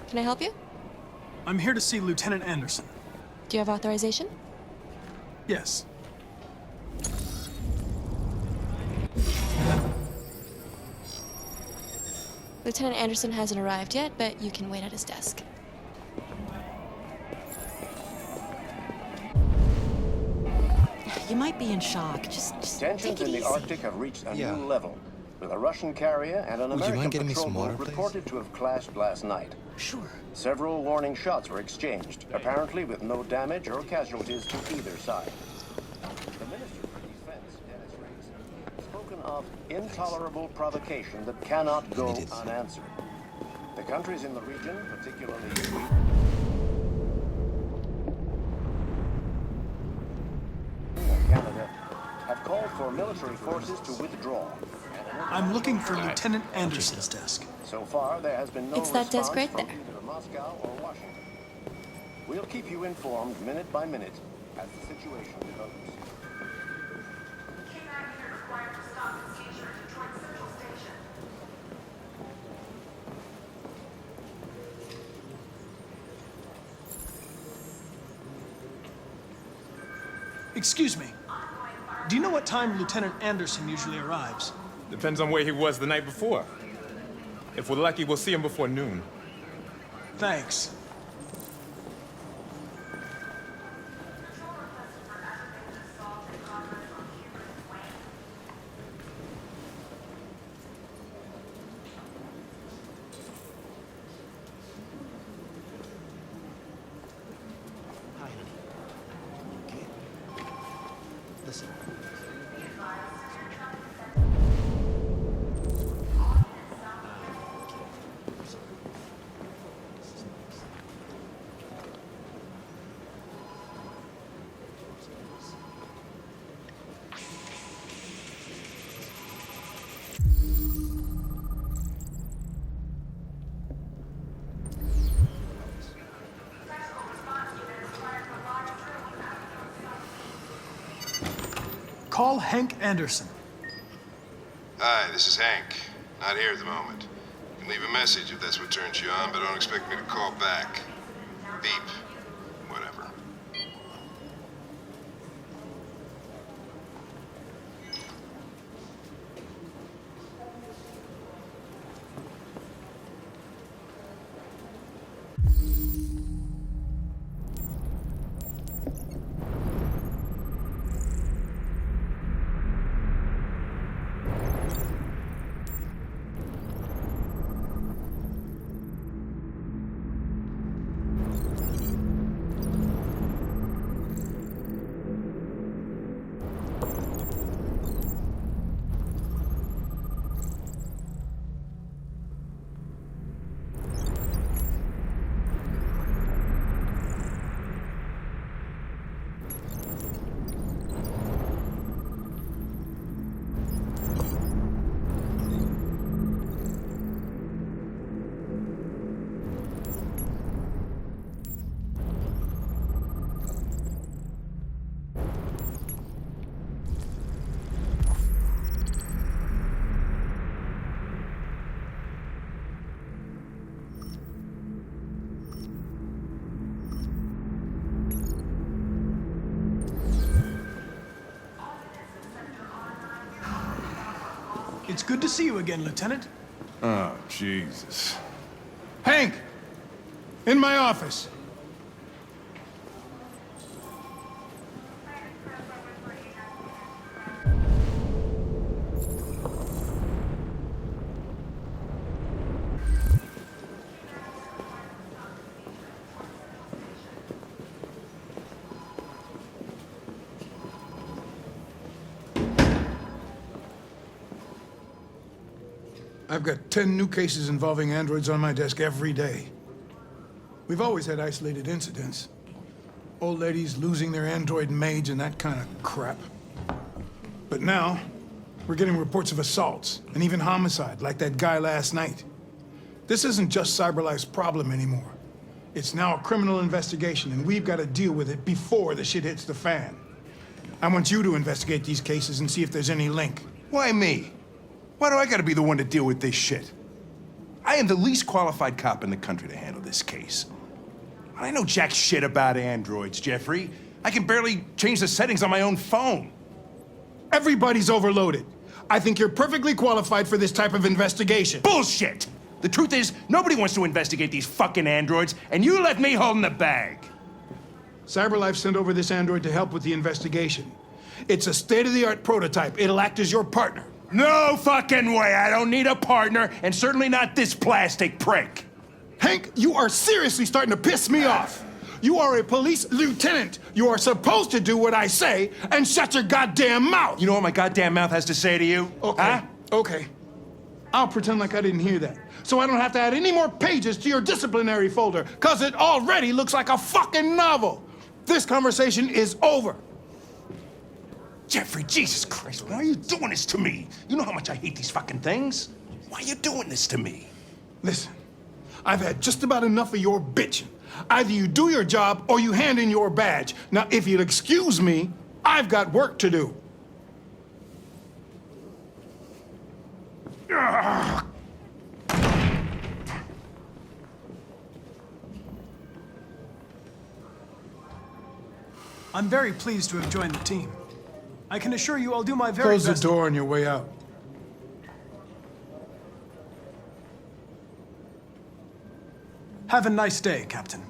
Can I help you? I'm here to see Lieutenant Anderson. Do you have authorization? Yes. Lieutenant Anderson hasn't arrived yet, but you can wait at his desk. You might be in shock. Just Tensions take it in the easy. Arctic have reached a new level, with a Russian carrier and an Would you mind American getting me some patrol water, boat please? reported to have clashed last night. Sure. Several warning shots were exchanged, apparently with no damage or casualties to either side. The Minister for Defense, Dennis Riggs, spoken of intolerable provocation that cannot go unanswered. The countries in the region, particularly Sweden, and Canada, have called for military forces to withdraw. I'm looking for Lieutenant Anderson's desk. So far, there has been no It's that desk response right from there. either Moscow or Washington. We'll keep you informed minute by minute as the situation develops. Excuse me. Do you know what time Lieutenant Anderson usually arrives? Depends on where he was the night before. If we're lucky, we'll see him before noon. Thanks. Hi, honey. Okay. Listen. Call Hank Anderson. Hi, this is Hank. Not here at the moment. You can leave a message if that's what turns you on, but don't expect me to call back. Beep. Whatever. It's good to see you again, Lieutenant. Oh, Jesus. Hank! In my office. I've got 10 new cases involving androids on my desk every day. We've always had isolated incidents. Old ladies losing their android maids and that kind of crap. But now, we're getting reports of assaults and even homicide, like that guy last night. This isn't just CyberLife's problem anymore. It's now a criminal investigation, and we've got to deal with it before the shit hits the fan. I want you to investigate these cases and see if there's any link. Why me? Why do I gotta be the one to deal with this shit? I am the least qualified cop in the country to handle this case. I know jack shit about androids, Jeffrey. I can barely change the settings on my own phone. Everybody's overloaded. I think you're perfectly qualified for this type of investigation. Bullshit! The truth is, nobody wants to investigate these fucking androids, and you left me holding the bag. CyberLife sent over this android to help with the investigation. It's a state-of-the-art prototype. It'll act as your partner. No fucking way! I don't need a partner, and certainly not this plastic prick. Hank, you are seriously starting to piss me off. You are a police lieutenant. You are supposed to do what I say and shut your goddamn mouth. You know what my goddamn mouth has to say to you? Okay, huh? okay. I'll pretend like I didn't hear that, so I don't have to add any more pages to your disciplinary folder, because it already looks like a fucking novel. This conversation is over. Jeffrey, Jesus Christ, why are you doing this to me? You know how much I hate these fucking things. Why are you doing this to me? Listen, I've had just about enough of your bitching. Either you do your job or you hand in your badge. Now, if you'll excuse me, I've got work to do. Ugh. I'm very pleased to have joined the team. I can assure you I'll do my very best. Close the door on your way out. Have a nice day, Captain.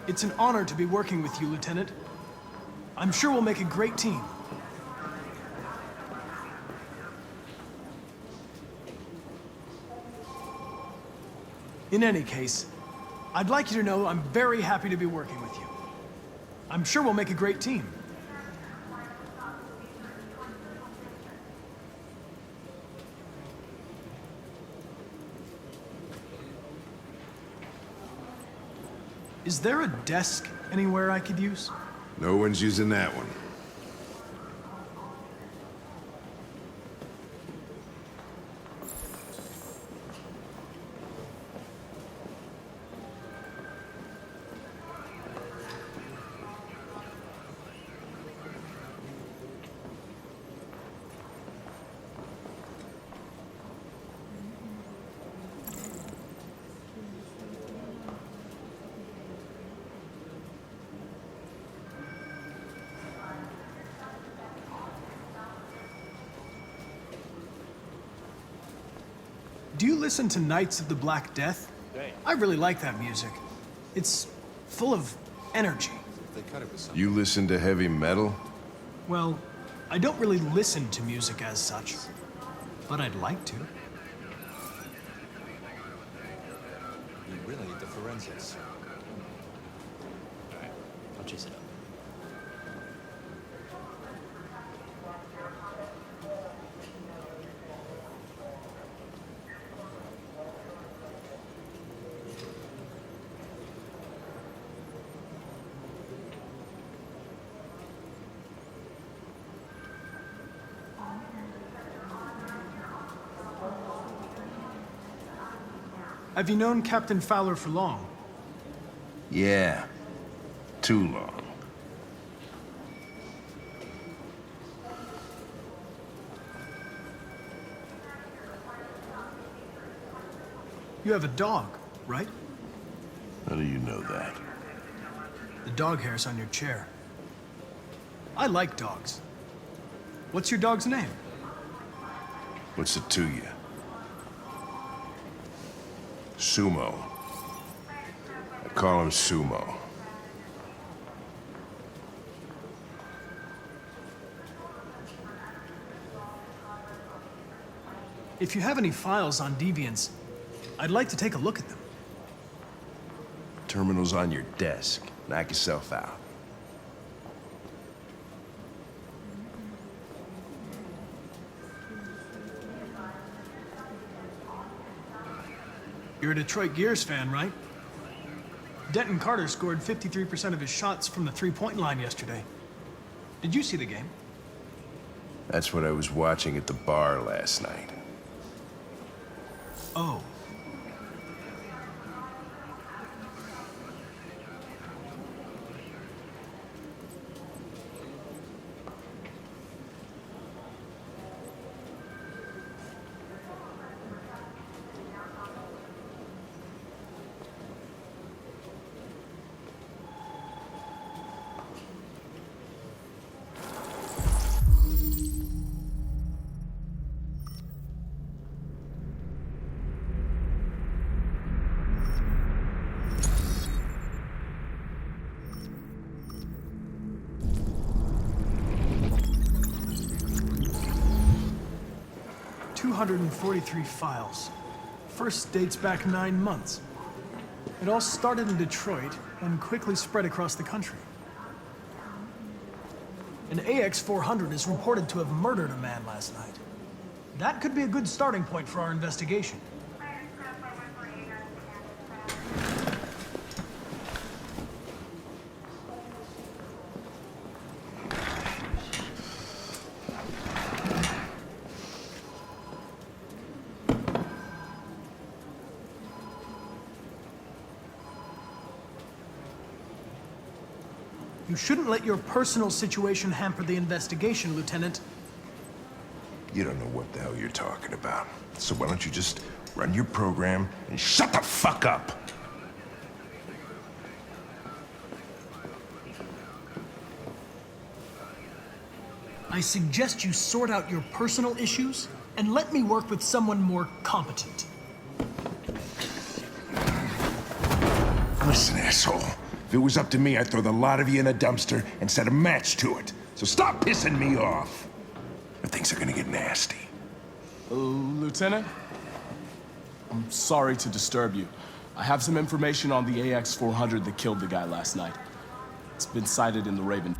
It's an honor to be working with you, Lieutenant. I'm sure we'll make a great team. In any case, I'd like you to know I'm very happy to be working with you. I'm sure we'll make a great team. Is there a desk anywhere I could use? No one's using that one. Do you listen to Knights of the Black Death? I really like that music. It's full of energy. You listen to heavy metal? Well, I don't really listen to music as such, but I'd like to. You really need the forensics. Alright, I'll chase it up. Have you known Captain Fowler for long? Yeah. Too long. You have a dog, right? How do you know that? The dog hair's on your chair. I like dogs. What's your dog's name? What's it to you? Sumo. I call him Sumo. If you have any files on deviants, I'd like to take a look at them. Terminal's on your desk. Knock yourself out. You're a Detroit Gears fan, right? Denton Carter scored 53% of his shots from the three-point line yesterday. Did you see the game? That's what I was watching at the bar last night. Oh. .243 files. First dates back 9 months. It all started in Detroit and quickly spread across the country. An AX-400 is reported to have murdered a man last night. That could be a good starting point for our investigation. You shouldn't let your personal situation hamper the investigation, Lieutenant. You don't know what the hell you're talking about. So why don't you just run your program and shut the fuck up? I suggest you sort out your personal issues and let me work with someone more competent. Listen, asshole. If it was up to me, I'd throw the lot of you in a dumpster and set a match to it. So stop pissing me off. Or things are gonna get nasty. Lieutenant? I'm sorry to disturb you. I have some information on the AX-400 that killed the guy last night. It's been sighted in the Raven.